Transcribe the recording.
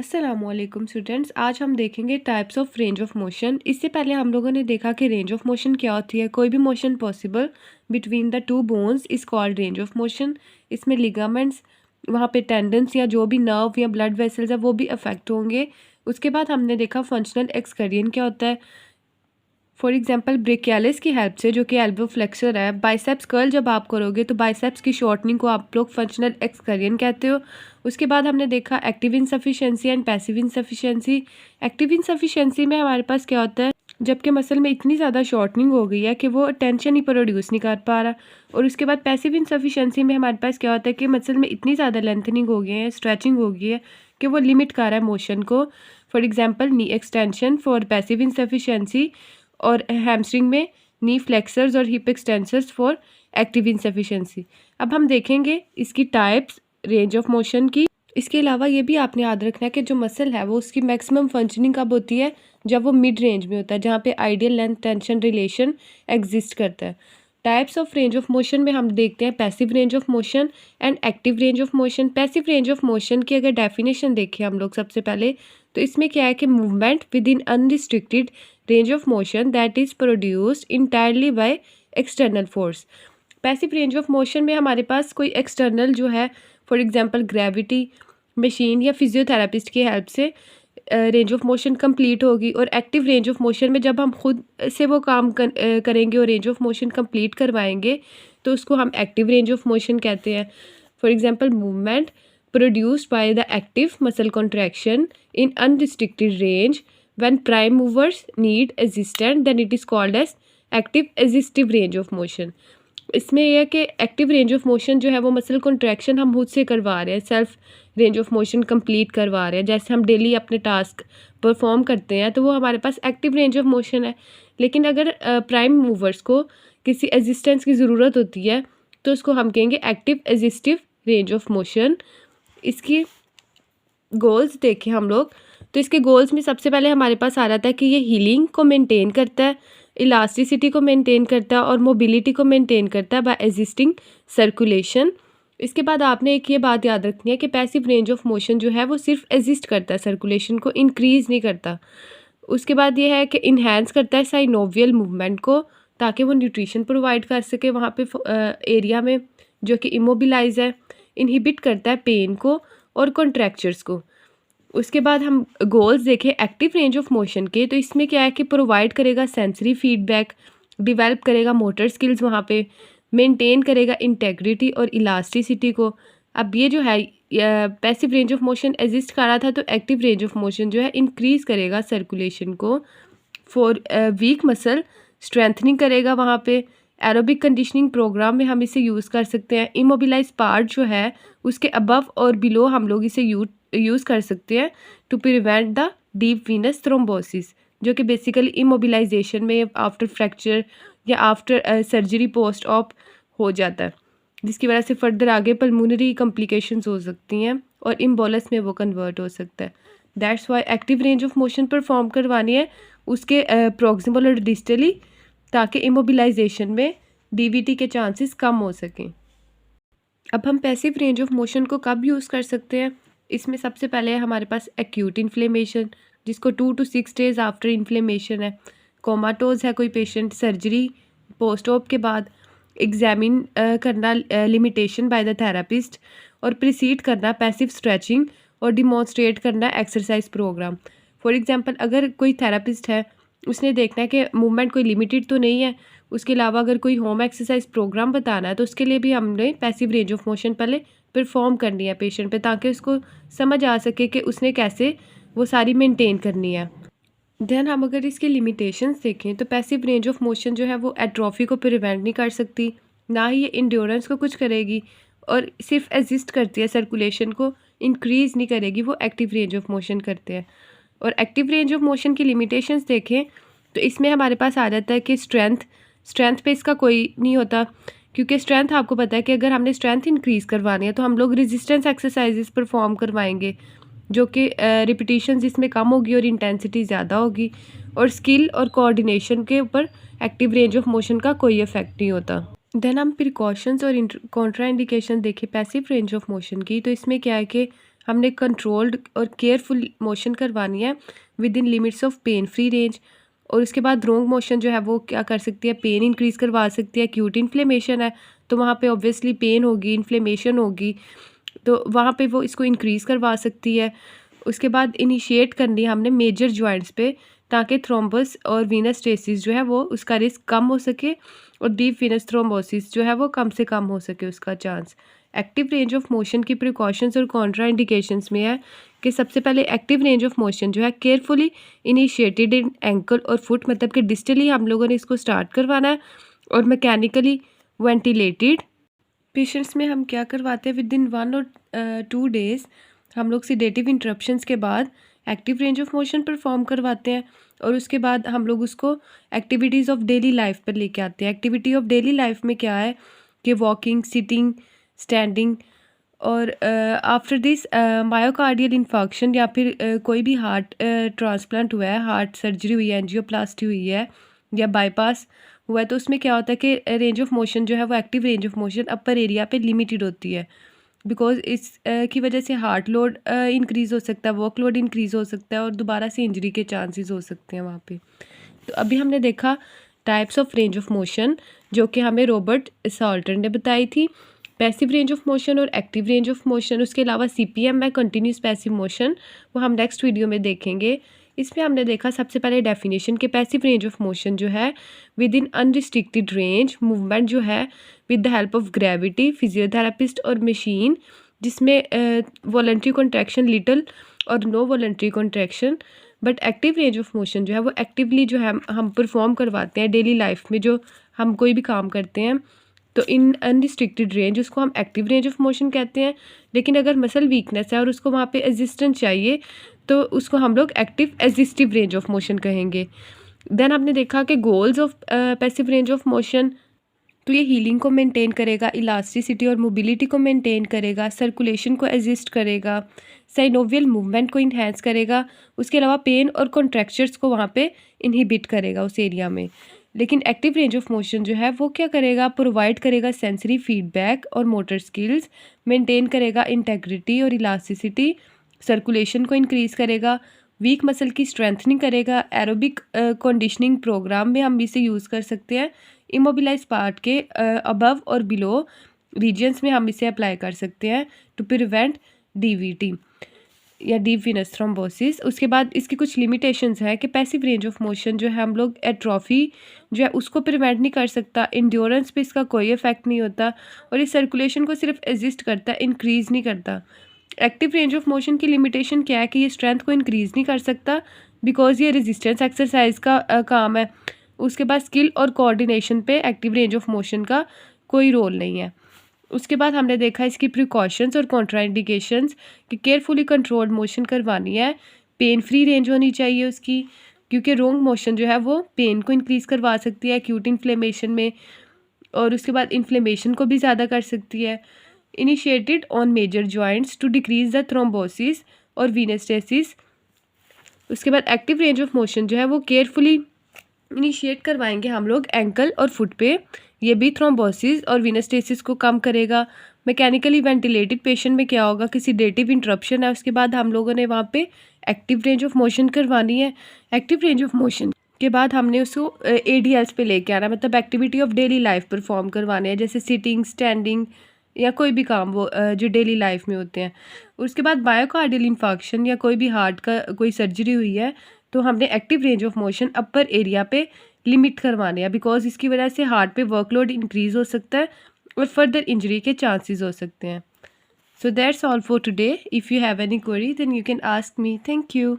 अस्सलामुअलैकुम स्टूडेंट्स, आज हम देखेंगे types of range of motion. इससे पहले हम लोगों ने देखा कि रेंज ऑफ मोशन क्या होती है। कोई भी motion possible between the two bones is called range of motion. इसमें लिगामेंट्स, वहाँ पे टेंडेंस या जो भी नर्व या ब्लड वेसल्स है वो भी अफेक्ट होंगे। उसके बाद हमने देखा फंक्शनल एक्सकरियन क्या होता है। फॉर एग्जांपल ब्रेकियालिस की हेल्प से, जो कि एल्बो फ्लेक्सर है, बाइसेप्स कर्ल जब आप करोगे तो बाइसेप्स की शॉर्टनिंग को आप लोग फंक्शनल एक्सकरियन कहते हो। उसके बाद हमने देखा active insufficiency and passive insufficiency. Active insufficiency में हमारे पास क्या होता है, जबकि मसल में इतनी ज़्यादा शॉर्टनिंग हो गई है कि वो टेंशन ही प्रोड्यूस नहीं कर पा रहा। और उसके बाद पैसिव इनसफिशिएंसी में हमारे पास क्या होता है कि मसल में इतनी ज़्यादा लेंथनिंग हो गई है, स्ट्रेचिंग हो गई है कि वो लिमिट कर रहा है मोशन को। For example knee extension for passive insufficiency, और हैमस्ट्रिंग में नी फ्लेक्सर्स और hip extensors for active insufficiency. अब हम देखेंगे इसकी टाइप्स रेंज ऑफ मोशन की। इसके अलावा ये भी आपने याद रखना है कि जो मसल है वो उसकी मैक्सिमम फंक्शनिंग कब होती है, जब वो मिड रेंज में होता है, जहाँ पे ideal length tension relation exist करता है। Types of range of motion में हम देखते हैं passive range of motion and active range of motion. Passive range of motion की अगर डेफिनेशन देखें हम लोग सबसे पहले, तो इसमें क्या है कि movement with in unrestricted range of motion that is produced entirely by external force. Passive range of motion में हमारे पास कोई एक्सटर्नल जो है, फॉर एग्जांपल ग्रेविटी, मशीन या फिजियोथेरापिस्ट की हेल्प से रेंज ऑफ मोशन कंप्लीट होगी। और एक्टिव रेंज ऑफ मोशन में जब हम खुद से वो काम करेंगे और रेंज ऑफ मोशन कंप्लीट करवाएंगे तो उसको हम एक्टिव रेंज ऑफ मोशन कहते हैं। For example movement produced by the active muscle contraction in unrestricted range when prime movers need assistance then it is called as active assistive range of motion। इसमें यह है कि active range of motion जो है वो muscle contraction हम खुद से करवा रहे हैं, self range of motion complete करवा रहे हैं। जैसे हम डेली अपने टास्क परफॉर्म करते हैं तो वो हमारे पास एक्टिव रेंज ऑफ मोशन है। लेकिन अगर प्राइम मूवर्स को किसी असिस्टेंस की ज़रूरत होती है तो उसको हम कहेंगे active assistive range of motion. इसकी गोल्स देखें हम लोग, तो इसके गोल्स में सबसे पहले हमारे पास आ रहा था कि ये हीलिंग को मेंटेन करता है, इलास्टिसिटी को मेंटेन करता है और मोबिलिटी को मेंटेन करता है बाय एग्जिस्टिंग सर्कुलेशन। इसके बाद आपने एक ये बात याद रखनी है कि पैसिव रेंज ऑफ मोशन जो है वो सिर्फ एग्जिस्ट करता है, सर्कुलेशन को इंक्रीज़ नहीं करता। उसके बाद ये है कि इन्हेंस करता है साइनोवियल मूवमेंट को, ताकि वो न्यूट्रिशन प्रोवाइड कर सके वहाँ पे एरिया में जो कि इमोबिलाइज है। इनहिबिट करता है पेन को और कॉन्ट्रैक्चर्स को। उसके बाद हम गोल्स देखें एक्टिव रेंज ऑफ मोशन के, तो इसमें क्या है कि प्रोवाइड करेगा सेंसरी फीडबैक, डिवेल्प करेगा मोटर स्किल्स वहाँ पे, मेंटेन करेगा इंटेग्रिटी और इलास्टिसिटी को। अब ये जो है passive range of motion exist कर रहा था, तो एक्टिव रेंज ऑफ मोशन जो है इंक्रीज़ करेगा सर्कुलेशन को। फॉर वीक मसल स्ट्रेंथनिंग करेगा वहाँ पे। एरोबिक कंडीशनिंग प्रोग्राम में हम इसे यूज़ कर सकते हैं। इमोबिलाइज पार्ट जो है उसके अबव और बिलो हम लोग इसे यूज़ कर सकते हैं to prevent the deep venous thrombosis, जो कि बेसिकली इमोबिलाइजेशन में आफ्टर फ्रैक्चर या आफ्टर सर्जरी पोस्ट ऑप हो जाता है, जिसकी वजह से फर्दर आगे पल्मोनरी कॉम्प्लिकेशंस हो सकती हैं और इम्बोलस में वो कन्वर्ट हो सकता है। That's why active range of motion perform करवानी है उसके प्रॉक्सिमल और डिस्टली, ताकि इमोबिलाइजेशन में डीवीटी के चांसेस कम हो सकें। अब हम पैसिव रेंज ऑफ मोशन को कब यूज़ कर सकते हैं, इसमें सबसे पहले हमारे पास एक्यूट इन्फ्लेमेशन, जिसको 2 to 6 डेज़ आफ्टर इन्फ्लेमेशन है। कोमाटोज है कोई पेशेंट, सर्जरी पोस्ट ऑप के बाद, एग्जामिन करना लिमिटेशन बाय द थेरापिस्ट, और प्रिसीड करना पैसिव स्ट्रेचिंग और डिमॉन्स्ट्रेट करना एक्सरसाइज प्रोग्राम। फॉर एग्जांपल अगर कोई थेरापिस्ट है, उसने देखना है कि मूवमेंट कोई लिमिटेड तो नहीं है, उसके अलावा अगर कोई होम एक्सरसाइज प्रोग्राम बताना है तो उसके लिए भी हमने पैसिव रेंज ऑफ मोशन पहले परफॉर्म करनी है पेशेंट पे, ताकि उसको समझ आ सके कि उसने कैसे वो सारी मेंटेन करनी है। देन हम अगर इसके लिमिटेशंस देखें तो पैसिव रेंज ऑफ मोशन जो है वो एट्रोफी को प्रिवेंट नहीं कर सकती, ना ही ये इंड्योरेंस को कुछ करेगी, और सिर्फ एग्जिस्ट करती है, सर्कुलेशन को इंक्रीज़ नहीं करेगी, वो एक्टिव रेंज ऑफ मोशन करते हैं। और एक्टिव रेंज ऑफ मोशन की लिमिटेशंस देखें तो इसमें हमारे पास आ जाता है कि स्ट्रेंथ पे इसका कोई नहीं होता, क्योंकि स्ट्रेंथ आपको पता है कि अगर हमने स्ट्रेंथ इंक्रीज़ करवानी है तो हम लोग रेजिस्टेंस एक्सरसाइजेस परफॉर्म करवाएंगे, जो कि रिपीटिशन इसमें कम होगी और इंटेंसिटी ज़्यादा होगी। और स्किल और कोऑर्डिनेशन के ऊपर एक्टिव रेंज ऑफ मोशन का कोई इफेक्ट नहीं होता। देन हम प्रिकॉशंस और कॉन्ट्रा इंडिकेशन देखें पैसिव रेंज ऑफ मोशन की, तो इसमें क्या है कि हमने कंट्रोल्ड और केयरफुल मोशन करवानी है with in limits of pain free range. और उसके बाद रोंग मोशन जो है वो क्या कर सकती है, पेन इंक्रीज़ करवा सकती है। एक्यूट इन्फ्लेमेशन है तो वहाँ पे ऑब्वियसली पेन होगी, इन्फ्लेमेशन होगी, तो वहाँ पे वो इसको इंक्रीज़ करवा सकती है। उसके बाद इनिशिएट करनी है हमने मेजर जॉइंट्स पे, ताकि थ्रोम्बस और वीनस स्टेसिस जो है वो उसका रिस्क कम हो सके, और डीप वीनस थ्रोम्बोसिस जो है वो कम से कम हो सके उसका chance. Active range of motion की प्रिकॉशंस और कॉन्ट्रा इंडिकेशंस में है कि सबसे पहले एक्टिव रेंज ऑफ मोशन जो है केयरफुली इनिशिएटेड इन एंकल और फुट, मतलब कि डिस्टली हम लोगों ने इसको स्टार्ट करवाना है, और मैकेनिकली वेंटिलेटेड। पेशेंट्स में हम क्या करवाते हैं, विद इन 1 और 2 डेज़ हम लोग सिडेटिव इंटरप्शंस के बाद active range of motion perform करवाते हैं, और उसके बाद हम लोग उसको एक्टिविटीज़ ऑफ डेली लाइफ पर लेके आते हैं। एक्टिविटी ऑफ डेली लाइफ में क्या है कि वॉकिंग, सिटिंग, स्टैंडिंग, और आफ्टर दिस मायोकार्डियल इन्फार्क्शन या फिर कोई भी हार्ट ट्रांसप्लांट हुआ है, हार्ट सर्जरी हुई है, एंजियोप्लास्टी हुई है या बाईपास हुआ है, तो उसमें क्या होता है कि रेंज ऑफ मोशन जो है वो active range of motion upper area पे लिमिटेड होती है, बिकॉज इस की वजह से हार्ट लोड इंक्रीज़ हो सकता है, वर्क लोड इंक्रीज़ हो सकता है, और दोबारा से इंजरी के चांसेस हो सकते हैं वहाँ पे। तो अभी हमने देखा types of range of motion जो कि हमें रॉबर्ट साल्टर ने बताई थी, पैसिव रेंज ऑफ मोशन और एक्टिव रेंज ऑफ मोशन। उसके अलावा CPM है, कंटिन्यूस पैसिव मोशन, वो हम नेक्स्ट वीडियो में देखेंगे। इसमें हमने देखा सबसे पहले डेफिनेशन के पैसिव रेंज ऑफ मोशन जो है within unrestricted range movement जो है with the help of gravity, physiotherapist और मशीन, जिसमें वॉलंटरी कॉन्ट्रैक्शन लिटिल और no voluntary contraction. But active range of motion जो है वो एक्टिवली जो है हम परफॉर्म करवाते हैं डेली लाइफ में, जो हम कोई भी काम करते हैं, तो इन अनरिस्ट्रिक्टेड रेंज उसको हम एक्टिव रेंज ऑफ मोशन कहते हैं। लेकिन अगर मसल वीकनेस है और उसको वहाँ पे एजिस्टेंस चाहिए तो उसको हम लोग एक्टिव एजिस्टिव रेंज ऑफ मोशन कहेंगे। देन हमने देखा कि goals of passive range of motion, तो ये हीलिंग को मेंटेन करेगा, इलास्टिसिटी और मोबिलिटी को मेंटेन करेगा, सर्कुलेशन को एजिस्ट करेगा, साइनोवियल मूवमेंट को इन्हेंस करेगा, उसके अलावा पेन और कॉन्ट्रैक्चर्स को वहाँ पे इनहिबिट करेगा उस एरिया में। लेकिन एक्टिव रेंज ऑफ मोशन जो है वो क्या करेगा, प्रोवाइड करेगा सेंसरी फीडबैक और मोटर स्किल्स, मेंटेन करेगा इंटेग्रिटी और इलास्टिसिटी, सर्कुलेशन को इंक्रीज़ करेगा, वीक मसल की स्ट्रेंथनिंग करेगा। एरोबिक कंडीशनिंग प्रोग्राम में हम इसे यूज़ कर सकते हैं। इमोबिलाइज पार्ट के अबव और बिलो रीजन्स में हम इसे अप्लाई कर सकते हैं टू प्रिवेंट DVT या डीप वीनस थ्रोम्बोसिस। उसके बाद इसकी कुछ लिमिटेशंस है कि पैसिव रेंज ऑफ मोशन जो है हम लोग एट्रोफी जो है उसको प्रिवेंट नहीं कर सकता, इंड्योरेंस पे इसका कोई इफेक्ट नहीं होता, और ये सर्कुलेशन को सिर्फ एजिस्ट करता है, इंक्रीज़ नहीं करता। एक्टिव रेंज ऑफ मोशन की लिमिटेशन क्या है कि ये स्ट्रेंथ को इंक्रीज़ नहीं कर सकता, बिकॉज ये रेजिस्टेंस एक्सरसाइज का काम है। उसके बाद स्किल और कोऑर्डिनेशन पे एक्टिव रेंज ऑफ मोशन का कोई रोल नहीं है। उसके बाद हमने देखा इसकी प्रिकॉशंस और कॉन्ट्राइंडिकेशंस कि केयरफुली कंट्रोल्ड मोशन करवानी है, पेन फ्री रेंज होनी चाहिए उसकी, क्योंकि रोंग मोशन जो है वो पेन को इंक्रीज़ करवा सकती है एक्यूट इन्फ्लेमेशन में, और उसके बाद इन्फ्लेमेशन को भी ज़्यादा कर सकती है। Initiated on major joints to decrease the thrombosis और वीनेस्टेसिस। उसके बाद एक्टिव रेंज ऑफ मोशन जो है वो केयरफुली इनिशिएट करवाएंगे हम लोग एंकल और फुट पे, ये भी थ्रोम्बोसिस और वीनेस्टेसिस को कम करेगा। मैकेनिकली वेंटिलेटेड पेशेंट में क्या होगा कि सिडेटिव इंटरप्शन है, उसके बाद हम लोगों ने वहाँ पे एक्टिव रेंज ऑफ मोशन करवानी है। एक्टिव रेंज ऑफ मोशन के बाद हमने उसको ADLs पे लेके आना, मतलब activity of daily life perform करवाने हैं, जैसे सिटिंग, स्टैंडिंग या कोई भी काम वो जो डेली लाइफ में होते हैं। उसके बाद मायोकार्डियल इन्फार्क्शन या कोई भी हार्ट का कोई सर्जरी हुई है तो हमने active range of motion upper area पे लिमिट करवाने हैं, बिकॉज इसकी वजह से हार्ट पे वर्कलोड इंक्रीज़ हो सकता है और फर्दर इंजरी के चांसेस हो सकते हैं। So that's all for today. If you have any query then you can ask me. Thank you.